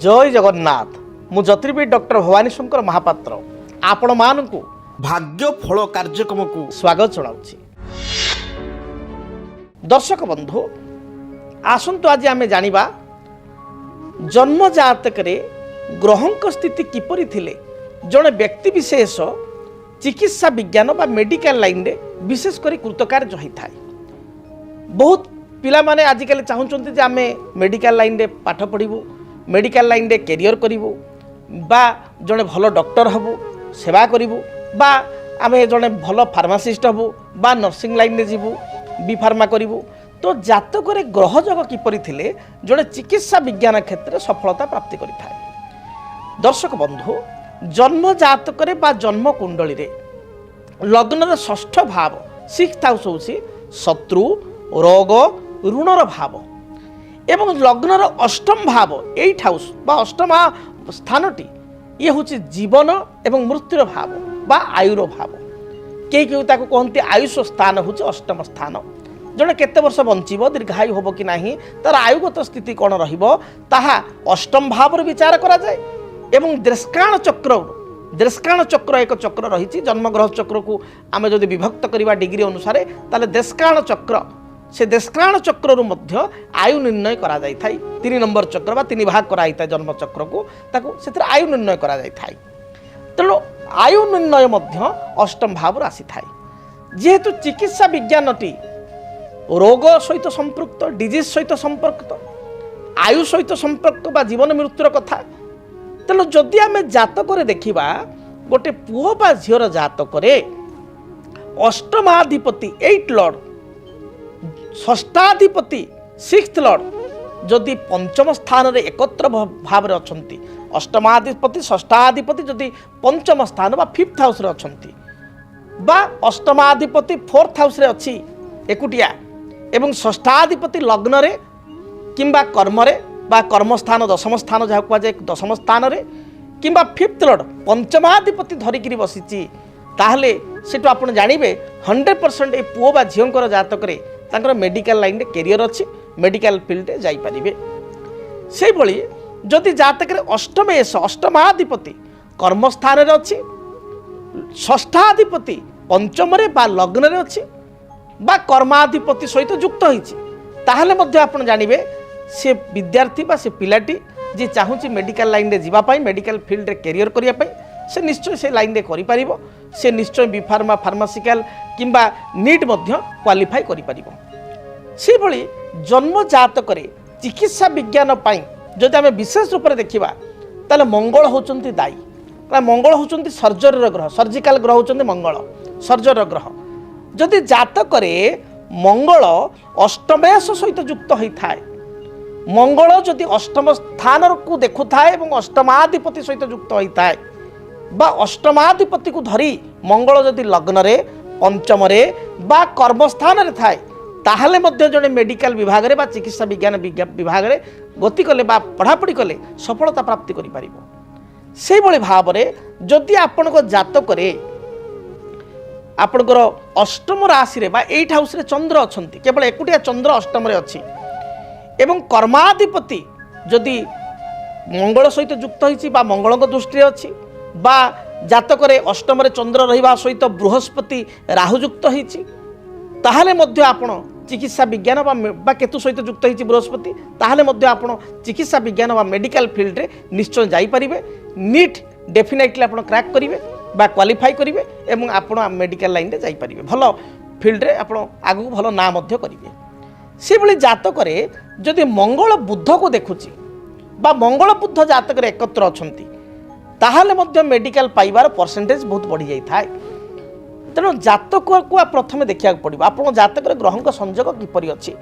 जय जगन्नाथ मु ज्योतिर्विद डॉक्टर भवानी शंकर महापात्र आपण मानकु भाग्य फल कार्यक्रम को स्वागत जनाउछि। दर्शक बंधु आसंतु आज आमे जानिबा जन्म जातक रे ग्रहंक स्थिति किपरि थिले जने व्यक्ति विशेष चिकित्सा विज्ञान बा मेडिकल लाइन रे विशेष करी कृतकार्य होई थाए। बहुत पिला माने आजिकल चाहूचंती जे आमे मेडिकल लाइन रे पाठ पढ़िबू, मेडिकल लाइन रे कैरियर करिबू बा जने भलो डॉक्टर हबू, सेवा करिबू बा आमे जने भलो फार्मासिस्ट हबू बा नर्सिंग लाइन रे जीवू, बी फार्मा करिबू। तो जातक रे ग्रह जग किपरि थिले जने चिकित्सा विज्ञान क्षेत्र में सफलता प्राप्ति करि थाए। दर्शक बंधु जन्म जातक रे बा जन्म कुंडली रे लग्न षष्ठ भाव 6th हाउस होउसी शत्रु रोग ऋणर भाव एवं लग्नर अष्टम भाव 8th हाउस बा अष्टम स्थानटी ये हूँ जीवन एवं मृत्युर भाव बा आयुर भाव। कई ताको कहते आयुष स्थान हूँ अष्टम स्थान। जड़े केते वर्ष बंचीब दीर्घायु होब कि नहीं तार आयुगत स्थिति कौन रहिबो ताहा अष्टम भाव विचार करा जाए। एवं देशकाण चक्र एक चक्र रही जन्मग्रह चक्र को आम जदि विभक्त करवा डिग्री अनुसार ताले देशकाण चक्र से देशकाण चक्र मध्य आयु निर्णय करा जाय थाई। 3 नंबर चक्र बा 3 भाग करा था जन्म चक्र को ताको से आयु निर्णय करा जाय थाई। तेणु आयु निर्णय मध्य अष्टम भाव राशि थाई। जेहेतु चिकित्सा विज्ञानटी रोग सहित संपृक्त डिजीज सहित संपर्कित आयु सहित संपर्क बा जीवन मृत्युर कथा। तेणु जदि आम जातक देखा गोटे पुओ बा झीर जातक अष्टमाधिपति 8 लॉर्ड षष्ठाधिपति 6th लॉर्ड जदि पंचम स्थान रे एकत्र भाव रे अछंती, अष्टमाधिपति षष्ठाधिपति जदि पंचम स्थान बा 5th हाउस रे अछंती बा अष्टमाधिपति 4th हाउस रे अछि एकुटिया एवं षष्ठाधिपति लग्न रे किंबा कर्म रे बा कर्मस्थान दशम स्थान जहाँ कह जाए दशम स्थान रे किंबा 5th लॉर्ड पंचमाधिपति धरिकी बसीची ताहले सेटु आपण जानिबे 100% ए पुओ बा झियोंकर जातक रे तांकर मेडिकल लाइन रे कैरियर अछि, मेडिकल फील्ड रे जाई परिबे। सेहि भली जदि जातक रे अष्टमेश अष्टमाधिपति कर्म स्थान रे अछि, षष्ठाधिपति पंचम रे बा लग्न रे अछि बा कर्माधिपति सहित युक्त होइछि ताहले मध्ये आपण जानिबे से विद्यार्थी बा से पिलाटी जे चाहूची मेडिकल लाइन रे जीवा पाई मेडिकल फील्ड रे कैरियर करिया पाई से निश्चय से लाइन रे करि पारिबो। से निश्चय बी फार्मा फार्मासिकल किंबा नीट मध्य क्वालिफाई करि पारिबो। से भली जन्म जातक रे चिकित्सा विज्ञान पाई जदि आमे विशेष रूप से देखिबा ताले मंगल होचंती दायी। मंगल होचंती सर्जरी ग्रह, सर्जिकल ग्रह होचंती मंगल सर्जरी ग्रह। जदि जातक रे मंगल अष्टमेश सहित युक्त होई थाए, मंगल जदि अष्टम स्थान को देखु थाए एवं अष्टमाधिपति सहित युक्त होता है बा अष्टमाधिपति को धरी मंगल जदि लग्न रे पंचम रे बा कर्मस्थान रे थाए ताहले मध्य जड़े मेडिकल विभाग रे बा चिकित्सा विज्ञान विभाग रे गति कले बा पढ़ापढ़ी कले सफलता प्राप्ति करि पारिबो। से भली भाव रे जदि आपण को जातक रे आपणकर अष्टम राशि रे बा 8th हाउस रे चंद्र अछंती, केवल एकुटिया चंद्र अष्टम रे अछि एवं कर्माधिपति जदि मंगल सहित युक्त होइछि बा मंगल दृष्टि अछि बा जातक रे अष्टम रे चंद्र रहिबा सहित बृहस्पति राहु युक्त होइछि ताहले मध्य आपण चिकित्सा विज्ञान बा केतु सहित युक्त होइछि बृहस्पति ताहले मध्य आपण चिकित्सा विज्ञान बा मेडिकल फील्ड रे निश्चय जाई परिबे। नीट डेफिनेटली आपण क्रैक करिवे बा क्वालिफाई करिवे एवं आपण मेडिकल लाइन रे जाई परिबे, भलो फील्ड रे आपण आगु भलो ना मध्य करिवे। से भली जातक रे जदि मंगल बुध को देखुची बा मंगल बुध जातक रे एकत्र अछंती ताहले मध्य मेडिकल पाइबार परसेंटेज बहुत बढ़ी जाई थाए। तेणु जातक को प्रथम देखा पड़ो आप जातक ग्रह संजोग किपरि अच्छी।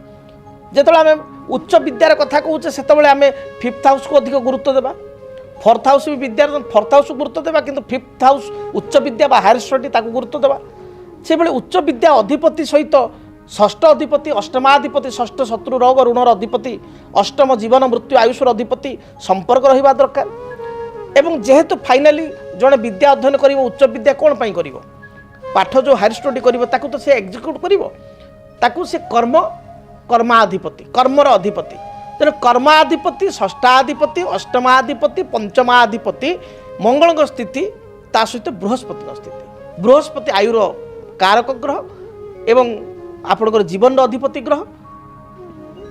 जिते आम उच्च विद्यार कथा कहूचे से आम 5th हाउस को अधिक गुरुत्व देवा, 4th हाउस भी विद्या 4th हाउस को गुरुत्व देवा किंतु 5th हाउस उच्च विद्या बा हायर स्टडी ताको गुरुत्व देवा। से भाई उच्च विद्या अधिपति सहित षष्ठ अधिपति अष्टमाधिपति षष्ठ शत्रु रोग ऋणर अधिपति अष्टम जीवन मृत्यु आयुषर अधिपति संपर्क रहिबा दरकार। एवं जेहेतु फाइनाली जड़े विद्या अध्ययन कर उच्च विद्या कौन पाई कर पाठ जो हायर स्टडी कर तो से एग्जीक्यूट कर से कर्माधिपति कर्मर अधिपति तेणु कर्माधिपति षष्ठाधिपति अष्टमाधिपति पंचमाधिपति मंगल स्थिति ता सहित बृहस्पति स्थिति बृहस्पति आयुर कारक ग्रह एवं आपणकर जीवन अधिपति ग्रह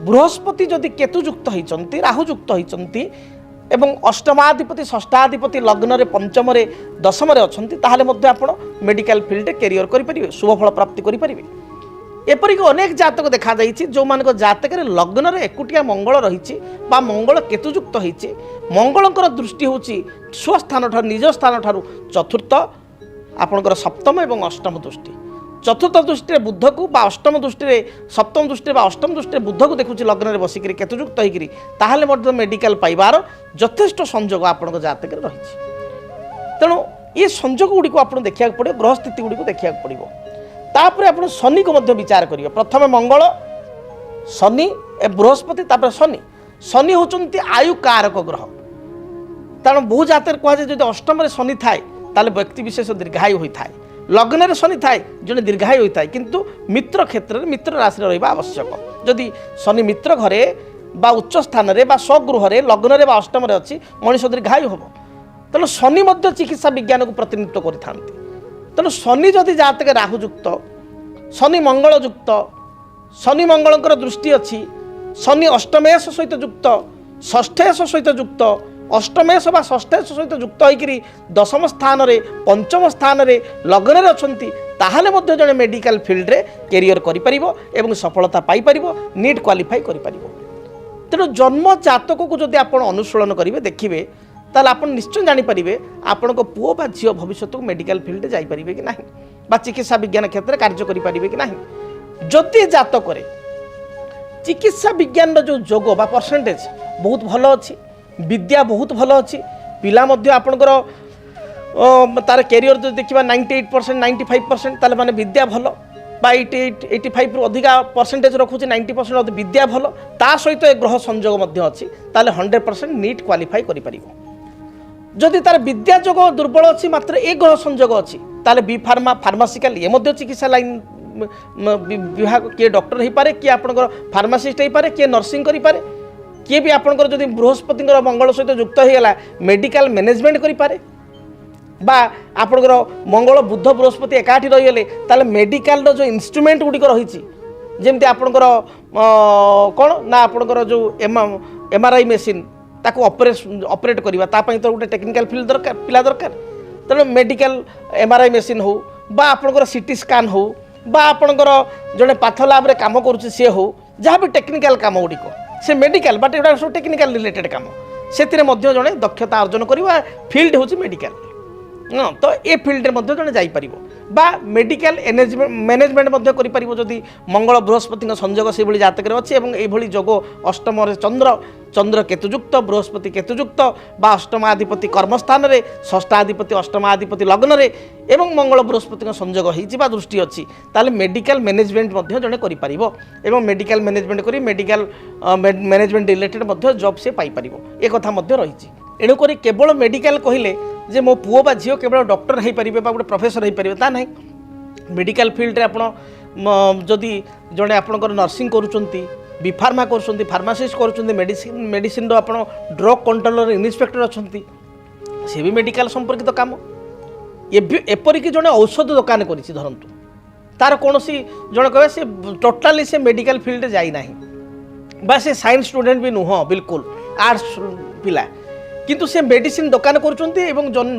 बृहस्पति जदि केतुयुक्त होती राहुयुक्त होती एवं अष्टमाधिपति षष्ठाधिपति लग्न रे पंचम रे दशम रे अछंती ताहाले मध्ये आपण मेडिकल फील्ड कैरियर करें शुभफल प्राप्ति करें। एपरिक अनेक जातक देखा जाइछि जो मान जातक लग्न रे एकुटिया मंगल रही मंगल केतुयुक्त होती मंगलंकर दृष्टि होची स्वस्थान ठार निज स्थान ठार चतुर्थ आपणकर सप्तम एवं अष्टम दृष्टि चतुर्थ दृष्टि बुध को अष्टम दृष्टि सप्तम दृष्टि अष्टम दृष्टि बुध को देखुची लग्न में बसिक केतुयुक्त होकर ताहले मेडिकल पाइबार यथेष्ट संजोग आपण जातक रही तेणु ये संजोग गुड़ी आप देखा पड़े ग्रह स्थिति गुड़ी देखा पड़ो तापर आप शनि को विचार करेंगे प्रथम मंगल शनि बृहस्पति तापर शनि शनि होचंती आयु कारक ग्रह तेणु बहु जातर कहुए जो अष्टम शनि थाए ताले व्यक्ति विशेष दीर्घायु होता है लग्न में शनि थाए जड़े दीर्घायु होता है किंतु मित्र क्षेत्र में मित्र राशि रहा आवश्यक जदि शनि मित्र घरे बा उच्च स्थान रे बा स्वगृह लग्न रे बा अष्टम रे अच्छी मनीष दीर्घायु हम तेणु शनि चिकित्सा विज्ञान को प्रतिनिधित्व करते तेणु शनि जदि जातक राहुयुक्त शनि मंगलयुक्त शनि मंगलंकर दृष्टि अच्छी शनि अष्टमेश सहित युक्त षष्ठेश सहित युक्त अष्टमेश बा षष्ठेश सहित युक्त होकर दशम स्थान रे पंचम स्थान रे लग्न रे अछंती ताहाले मध्ये जणे मेडिकल फील्ड रे कैरियर करि परिबो एवं सफलता पाई परिबो नीट क्वालिफाई करि परिबो। तेणु जन्म जातक को जदि आपण अनुशीलन करिवे देखिबे ताले आपण निश्चय जानि परिबे आपण को पुओ बा झियो भविष्य को मेडिकल फील्ड जाई परिबे कि नाही बा चिकित्सा विज्ञान क्षेत्र कार्य करि परिबे कि नाही। जदि जातक रे चिकित्सा विज्ञान जो जोग बा परसेंटेज बहुत भलो अछि विद्या बहुत भल अच्छी पिला आपणकर तार कैरियर जो देखा 98% 95% ताले माने विद्या भल बा 88-85 रु अधिका परसेंटेज रखुचे 90% विद्या भल ता सहित ग्रह संजोग अच्छी ताले 100% नीट क्वालिफाई करि परिबो। जदि तार विद्या जोग दुर्बल अच्छी मात्र एक ग्रह संजोग अच्छी ताले बी फार्मा फार्मासिकल ये मध्य चिकित्सा लाइन विभाग किए डॉक्टर हो पारे किए आपणकर फार्मासिस्ट हो पारे किए नर्सिंग करि पारे किए भी आपणकर जदि बृहस्पति मंगल सहित युक्त होगा मेडिकल मैनेजमेंट करें बा आपणकर मंगल बुध बृहस्पति एकाठी रहीगले ताले मेडिकल जो इंस्ट्रूमेंट गुड़िक रही जमती आपणकर कौन ना आपणकर जो एमआरआई मेसीन ताको ऑपरेट करवा तापाई तो गोटे टेक्निकल फील्ड दरकार पिला दरकार तेणु मेडिकल एमआरआई मेसीन हो बा आपणकर सीटी स्कान हो बा आपणकर जड़े पाथ लैब रे काम करुच्चे सी हो जहाँ भी टेक्निकल काम गुड़िक से मेडिकल बट एटा सब टेक्निकल रिलेटेड काम से जड़े दक्षता अर्जन करवा फील्ड हूँ मेडिकल तो ये फील्ड में जड़े जापर बा मेडिकल मैनेजमेंट जदि मंगल बृहस्पति संजोग से भाई जातक अच्छी और जोग अष्टम चंद्र चंद्र केतुयुक्त बृहस्पति केतुयुक्त बा अष्टमाधिपति कर्मस्थान रे षष्ठाधिपति अष्टमाधिपति लग्न रे एवं मंगल बृहस्पति संजोग हो दृष्टि अच्छी ताले मेडिकल मैनेजमेंट जड़े कर मेडिकल मैनेजमेंट करी मेडिकल मैनेजमेंट रिलेटेड जॉब से पाइपर एक कथा रही एणुक केवल मेडिकल कहले जे मो पुओ बा झील केवल डॉक्टर हो पारे गोटे प्रोफेसर हो पारे ता ना मेडिकल फील्ड रे आपण जदि जड़े आपणकर नर्सिंग करुँच बी फार्मा कर फार्मासीस्ट कर मेडिसिन आप ड्रग कंट्रोलर इन्स्पेक्टर अच्छा सी भी मेडिकल संपर्कित काम एपरिक जड़े औषध दुकान करी धरतु तार कौन जड़े कह से टोटाली से मेडिकल फील्ड जाइना बा से साइंस स्टूडेंट भी नुह बिल्कुल आर्ट्स पिला किंतु से मेडिसिन दुकान करुँच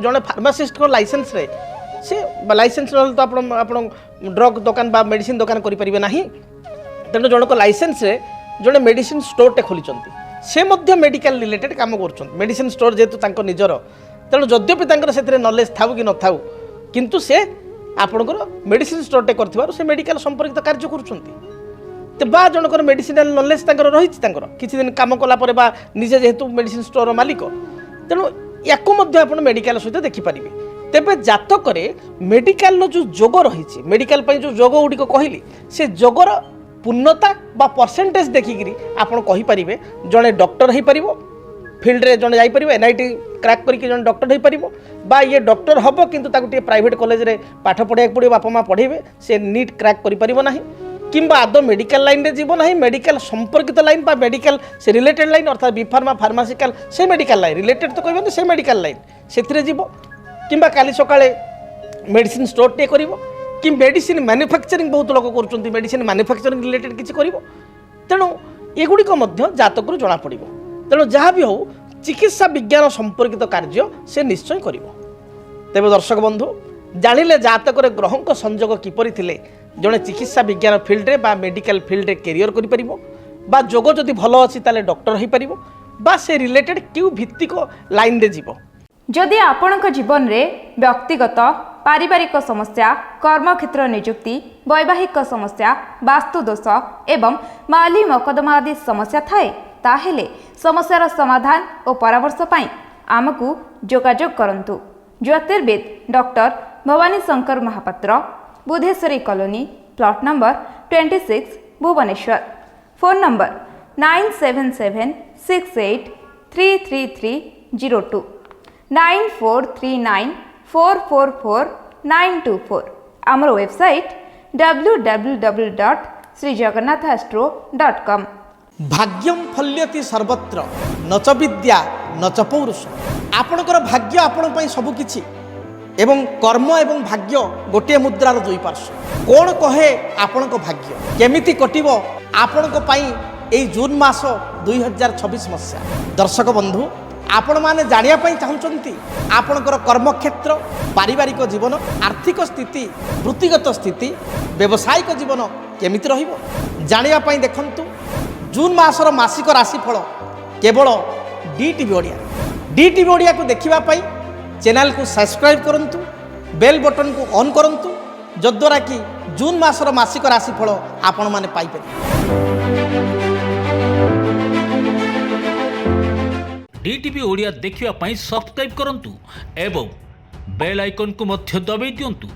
जड़े फार्मासीस्ट को लाइसेंस रे से लाइसेंस ना तो आप ड्रग दुकान बा मेडिसिन दुकान करें ना तेणु जनक लाइसेंस रे जड़े मेडिसिन स्टोर टे खोली से मेडिकल रिलेटेड काम कर मेडिसिन स्टोर जेहेतु निजर तेणु जद्यपि से नॉलेज थाउ कि न थाउ किंतु से आपणकर मेडिसिन स्टोर टे कर मेडिकल संपर्कित कार्य कर बा जनकर मेडिसिनाल नॉलेज रही किसी दिन काम कलापर बा निजे जेहेतु मेडिसिन स्टोर मालिक तेणु या मेडिकल सहित देखिपारे तेबे जातक मेडिकल जो जोग रही मेडिकल जो जोग गुड़िक कहली से जोगर पूर्णता बा परसेंटेज देखिकी आपड़ कहींपारे जड़े डॉक्टर हो पार फील्ड रे जड़े जापर एनआईटी क्रैक करके जड़े डॉक्टर हो पार बा ये डॉक्टर हम किंतु प्राइवेट कॉलेज रे पाठ पढ़ाई पड़ो बापा माँ पढ़ेबे से नीट क्रैक कर पार ना কিংবা আদৌ মেডিকাল লাইনে যাব না, মেডিকাল সম্পর্কিত লাইন বা মেডিকাল সে রিলেটেড লাইন অর্থাৎ বিফার্মা ফার্মাসিকাল সেই মেডিকাল লাইন রিলেটেড তো কহবেন সেই মেডিকাল লাইন সেথিরে যাব, কিংবা কালি সকালে মেডিসিন স্টোরটিଏ করব, কি মেডিসিন ম্যানুফ্যাকচারিং বহুত লোক করছেন, মেডিসিন ম্যানুফ্যাকচারিং রিলেটেড কিছু করব। তেণু এগুড়িক জাতকর জনাপড়ব। তেণু যা বি হোক চিকিৎসা বিজ্ঞান সম্পর্কিত কার্য সে নিশ্চয় করব। তেবে দর্শক বন্ধু জাঁলে জাতকরে গ্রহঙ্ক সংযোগ কিপরি থিলে জনে চিকিৎসা বিজ্ঞান ফিল্ডে বা মেডিকাল ফিল্ডে ক্যারিয়র করে পারিব, বা যোগ যদি ভালো আছে তাহলে ডক্টর হয়ে পারিব, বা সে রিলেটেড কেউ ভিত্তিক লাইনে যাব। যদি ଆପଣଙ୍କ ଜୀବନରେ ବ୍ୟକ୍ତିଗତ ପାରିବାରିକ ସମସ୍ୟା, କର୍ମକ୍ଷେତ୍ର ନିଯୁକ୍ତି, ବୈବାହିକ ସମସ୍ୟା, ବାସ୍ତୁଦୋଷ ଏବଂ ମାଲି ମକଦ୍ଦମା ଆଦି ସମସ୍ୟା ଥାଏ, ତାହେଲେ ସମସ୍ୟାର ସମାଧାନ ଓ ପରାମର୍ଶ ପାଇଁ ଆମକୁ ଯୋଗାଯୋଗ କରନ୍ତୁ। ଜ୍ୟୋତିର୍ବିଦ doctor Bhabani Shankar Mohapatra, Budheswari colony, plot number 26, Bhubaneswar. Phone number 9776833302 9439444924। आमर वेबसाइट www.srijagannathastro.com। भाग्यम फल्यति सर्वत्र न च विद्या न च पौरुष। आपणकर भाग्य आपण पई सब किछि एवं कर्म एवं भाग्य गोटे मुद्रार दुई पार्श्व। कोण कहे आपणक भाग्य केमिति कटिबो आपणक पई एई जून मास 2026 मसिया। दर्शक बंधु आपण माने जानिया पई चाहुचंती आपणकर कर्मक्षेत्र, पारिवारिक जीवन, आर्थिक स्थिति, वृत्तिगत स्थिति, व्यावसायिक जीवन केमिति रहिबो जानिया पई देखंतु जून मासर मासिक राशिफल केवल DTV ओडिया। DTV ओडिया को देखिबा पई चैनल को सब्सक्राइब करंतु, बेल बटन को ऑन करंतु, जद्वारा कि जून मासर मासिक राशिफल आपण माने पाई परिबे। DTV ओडिया देखिवा पई सब्सक्राइब करंतु एवं बेल आइकन को मध्य दबाई दियंतु।